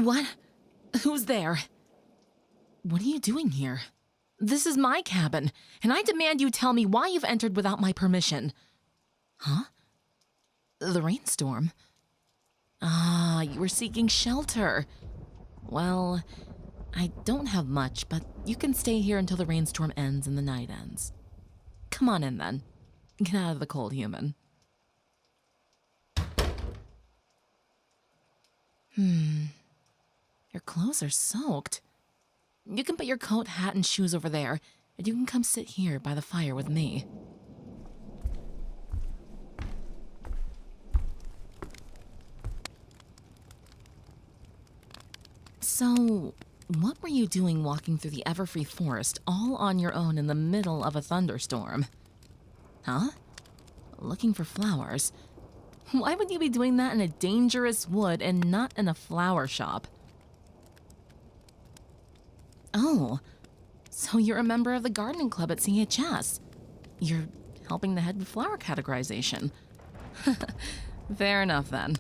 What? Who's there? What are you doing here? This is my cabin, and I demand you tell me why you've entered without my permission. Huh? The rainstorm? Ah, you were seeking shelter. Well, I don't have much, but you can stay here until the rainstorm ends and the night ends. Come on in, then. Get out of the cold, human. Your clothes are soaked. You can put your coat, hat, and shoes over there, and you can come sit here by the fire with me. So, what were you doing walking through the Everfree Forest all on your own in the middle of a thunderstorm? Huh? Looking for flowers? Why would you be doing that in a dangerous wood and not in a flower shop? Oh, so you're a member of the gardening club at CHS. You're helping the head with flower categorization. Fair enough, then.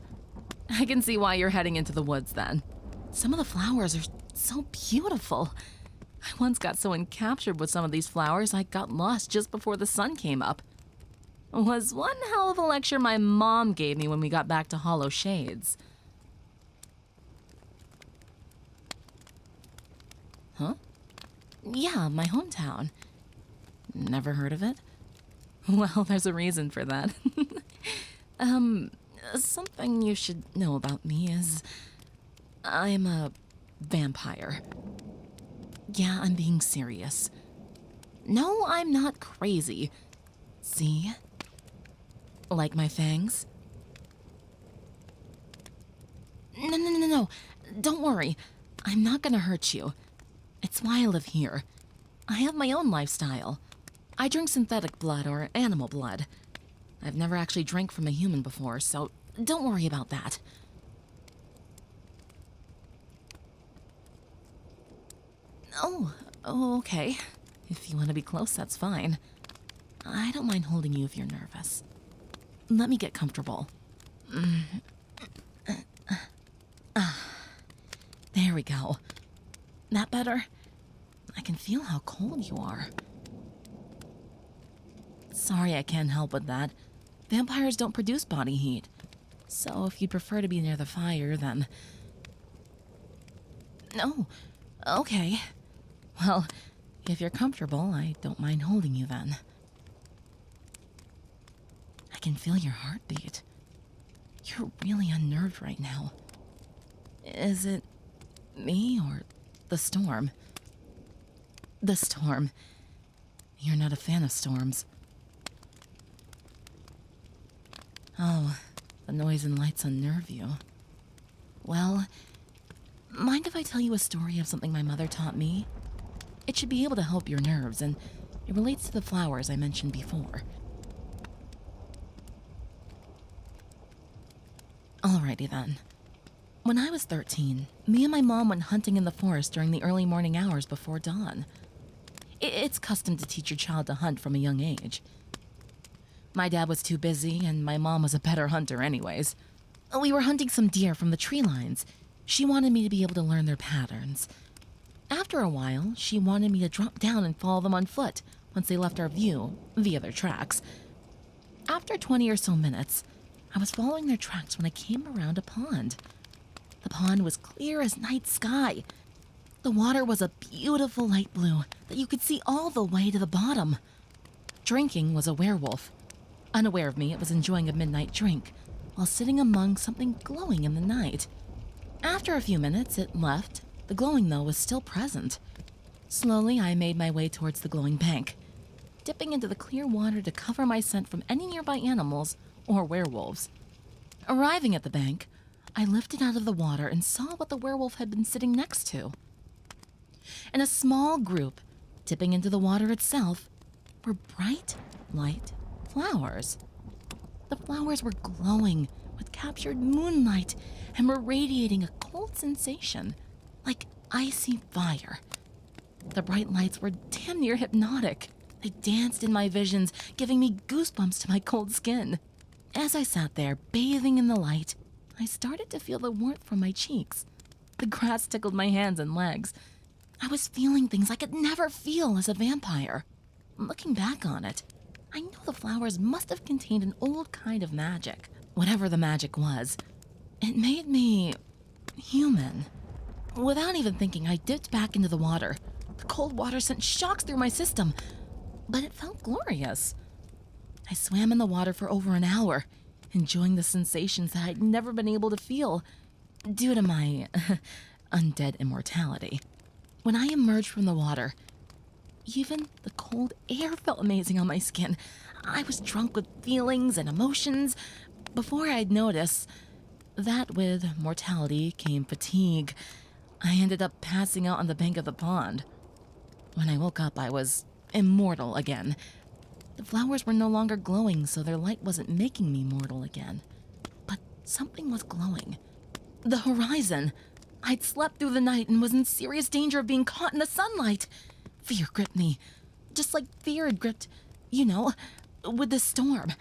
I can see why you're heading into the woods, then. Some of the flowers are so beautiful. I once got so encaptured with some of these flowers, I got lost just before the sun came up. It was one hell of a lecture my mom gave me when we got back to Hollow Shades. Huh? Yeah, my hometown. Never heard of it? Well, there's a reason for that. Something you should know about me is I'm a vampire. Yeah, I'm being serious. No, I'm not crazy. See? Like my fangs? No. Don't worry. I'm not gonna hurt you. It's why I live here. I have my own lifestyle. I drink synthetic blood or animal blood. I've never actually drank from a human before, so don't worry about that. Oh, okay. If you want to be close, that's fine. I don't mind holding you if you're nervous. Let me get comfortable. There we go. That better? I can feel how cold you are. Sorry, I can't help with that. Vampires don't produce body heat. So if you'd prefer to be near the fire, then... No. Okay. Well, if you're comfortable, I don't mind holding you then. I can feel your heartbeat. You're really unnerved right now. Is it me or the storm? The storm. You're not a fan of storms. Oh, the noise and lights unnerve you. Well, mind if I tell you a story of something my mother taught me? It should be able to help your nerves, and it relates to the flowers I mentioned before. Alrighty then. When I was 13, me and my mom went hunting in the forest during the early morning hours before dawn. It's custom to teach your child to hunt from a young age. My dad was too busy, and my mom was a better hunter anyways. We were hunting some deer from the tree lines. She wanted me to be able to learn their patterns. After a while, she wanted me to drop down and follow them on foot once they left our view, via their tracks. After 20 or so minutes, I was following their tracks when I came around a pond. The pond was clear as night sky. The water was a beautiful light blue that you could see all the way to the bottom. Drinking was a werewolf. Unaware of me, it was enjoying a midnight drink while sitting among something glowing in the night. After a few minutes, it left. The glowing, though, was still present. Slowly, I made my way towards the glowing bank, dipping into the clear water to cover my scent from any nearby animals or werewolves. Arriving at the bank, I lifted out of the water and saw what the werewolf had been sitting next to. In a small group, dipping into the water itself, were bright, light flowers. The flowers were glowing with captured moonlight and were radiating a cold sensation, like icy fire. The bright lights were damn near hypnotic. They danced in my visions, giving me goosebumps to my cold skin. As I sat there, bathing in the light, I started to feel the warmth from my cheeks. The grass tickled my hands and legs. I was feeling things I could never feel as a vampire. Looking back on it, I know the flowers must have contained an old kind of magic. Whatever the magic was, it made me human. Without even thinking, I dipped back into the water. The cold water sent shocks through my system, but it felt glorious. I swam in the water for over an hour, enjoying the sensations that I'd never been able to feel due to my undead immortality. When I emerged from the water, even the cold air felt amazing on my skin. I was drunk with feelings and emotions. Before I'd notice that with mortality came fatigue, I ended up passing out on the bank of the pond. When I woke up, I was immortal again. The flowers were no longer glowing, so their light wasn't making me mortal again. But something was glowing. The horizon. I'd slept through the night and was in serious danger of being caught in the sunlight. Fear gripped me, just like fear had gripped, with the storm.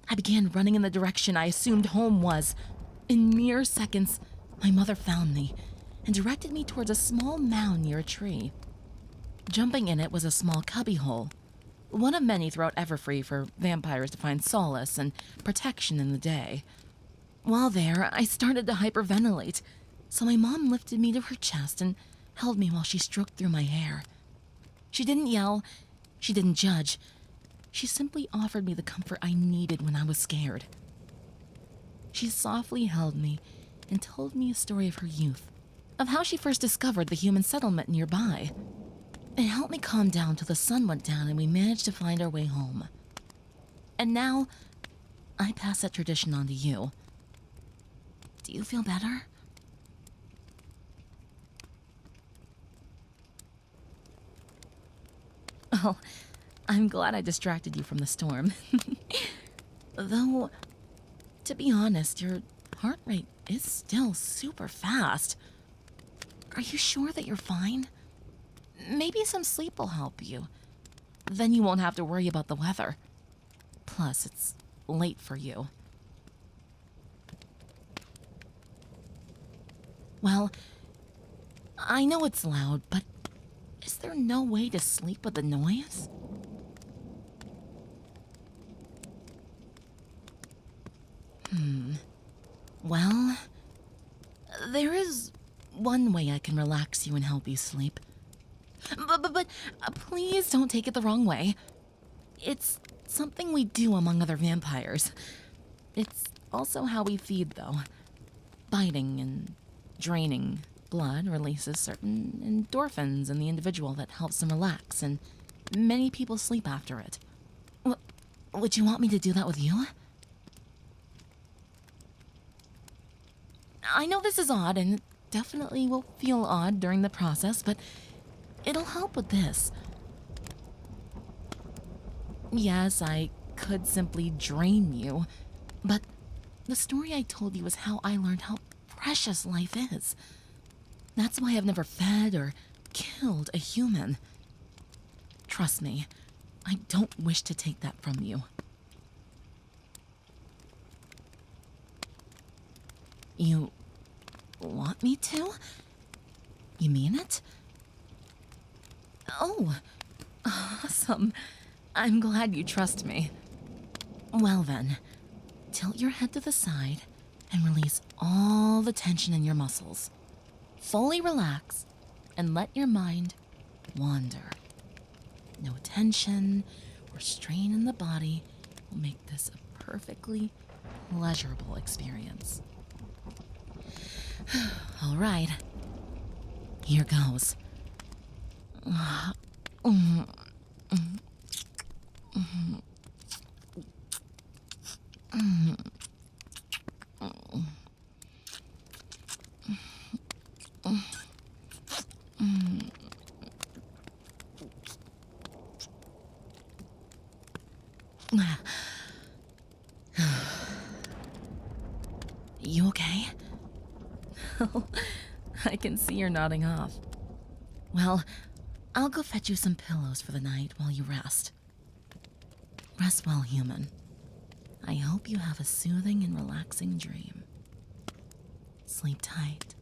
I began running in the direction I assumed home was. In mere seconds, my mother found me and directed me towards a small mound near a tree. Jumping in it was a small cubbyhole, one of many throughout Everfree for vampires to find solace and protection in the day. While there, I started to hyperventilate, so my mom lifted me to her chest and held me while she stroked through my hair. She didn't yell, she didn't judge. She simply offered me the comfort I needed when I was scared. She softly held me and told me a story of her youth, of how she first discovered the human settlement nearby. It helped me calm down till the sun went down and we managed to find our way home. And now, I pass that tradition on to you. Do you feel better? Oh, I'm glad I distracted you from the storm. Though, to be honest, your heart rate is still super fast. Are you sure that you're fine? Maybe some sleep will help you. Then you won't have to worry about the weather. Plus, it's late for you. Well, I know it's loud, but is there no way to sleep with the noise? Well, there is one way I can relax you and help you sleep. But please don't take it the wrong way. It's something we do among other vampires. It's also how we feed, though. Biting and draining blood releases certain endorphins in the individual that helps them relax, and many people sleep after it. Would you want me to do that with you? I know this is odd, and it definitely will feel odd during the process, but it'll help with this. Yes, I could simply drain you, but the story I told you is how I learned how precious life is. That's why I've never fed or killed a human. Trust me, I don't wish to take that from you. You want me to? You mean it? Oh, awesome. I'm glad you trust me. Well then, tilt your head to the side and release all the tension in your muscles. Fully relax and let your mind wander. No tension or strain in the body will make this a perfectly pleasurable experience. All right, here goes. You okay? I can see you're nodding off. Well, I'll go fetch you some pillows for the night while you rest. Rest well, human. I hope you have a soothing and relaxing dream. Sleep tight.